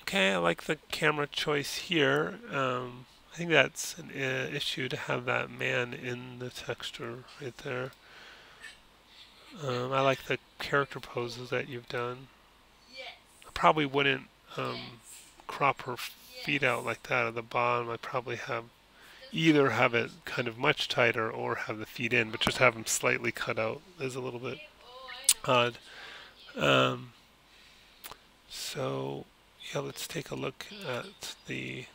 okay, I like the camera choice here. I think that's an issue to have that man in the texture right there. I like the character poses that you've done. I probably wouldn't crop her feet out like that at the bottom. I'd probably have either have it kind of much tighter or have the feet in, but just have them slightly cut out is a little bit odd. Um, so yeah, let's take a look at the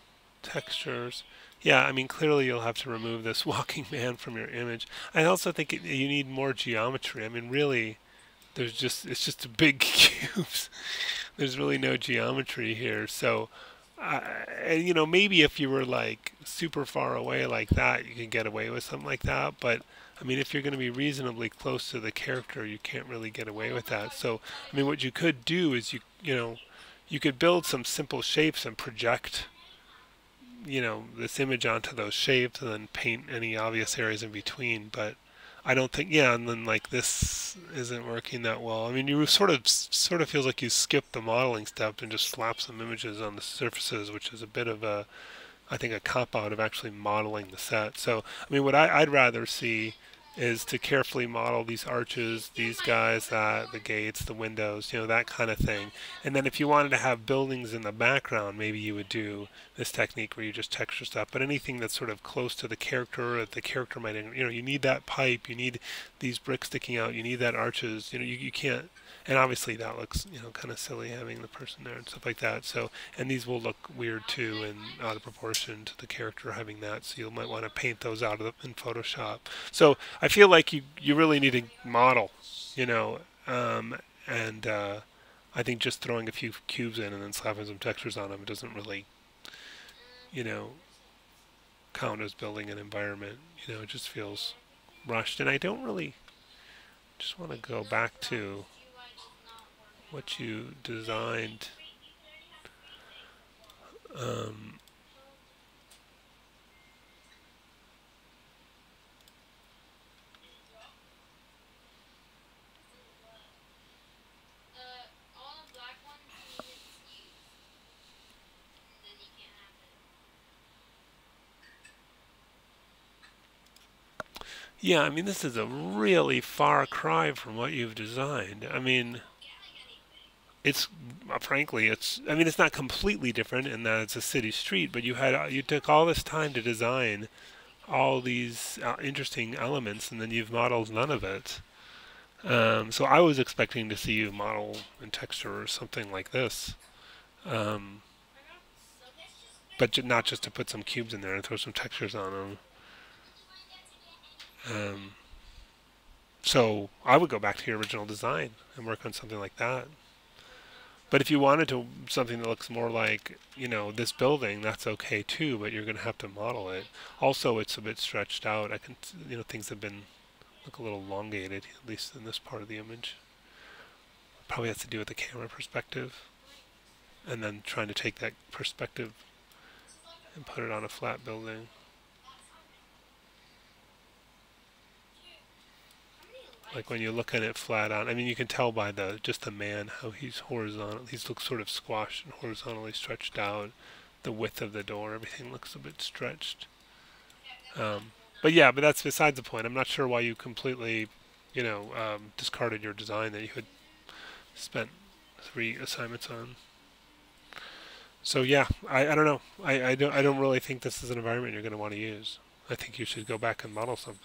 textures. Yeah, I mean, clearly you'll have to remove this walking man from your image. I also think you need more geometry. I mean, really, it's just a big cubes. There's really no geometry here. So, and you know, maybe if you were like super far away like that, you can get away with something like that. But I mean, if you're going to be reasonably close to the character, you can't really get away with that. So, I mean, what you could do is you know, you could build some simple shapes and project, you know, this image onto those shapes and then paint any obvious areas in between. But I don't think, yeah, and then like this isn't working that well. I mean, you sort of feels like you skipped the modeling step and just slap some images on the surfaces, which is a bit of a, I think, a cop out of actually modeling the set. So, I mean, what I'd rather see is to carefully model these arches, these guys, the gates, the windows, you know, that kind of thing. And then if you wanted to have buildings in the background, maybe you would do this technique where you just texture stuff. But anything that's sort of close to the character, or the character might, you know, you need that pipe, you need these bricks sticking out, you need that arches, you know, you can't, and obviously that looks, you know, kind of silly having the person there and stuff like that. So, and these will look weird too and out of proportion to the character having that. So you might want to paint those out of in Photoshop. So I feel like you really need to model, you know, and I think just throwing a few cubes in and then slapping some textures on them, it doesn't really, you know, count as building an environment. You know, it just feels rushed. And I don't really just want to go back to what you designed. Um, yeah, I mean, this is a really far cry from what you've designed. I mean, it's frankly, I mean, it's not completely different in that it's a city street, but you took all this time to design all these interesting elements, and then you've modeled none of it. So I was expecting to see you model in texture or something like this, um, but not just to put some cubes in there and throw some textures on them. Um, so I would go back to your original design and work on something like that. But if you wanted to something that looks more like, you know, this building, that's okay too, but you're going to have to model it. Also, it's a bit stretched out. You know, things have been look a little elongated, at least in this part of the image. Probably has to do with the camera perspective, and then trying to take that perspective and put it on a flat building. Like when you look at it flat on, I mean, you can tell by just the man how he's horizontal. He looks sort of squashed and horizontally stretched out. The width of the door, everything looks a bit stretched. But yeah, but that's besides the point. I'm not sure why you completely, you know, discarded your design that you had spent 3 assignments on. So yeah, I don't know. I don't really think this is an environment you're going to want to use. I think you should go back and model something.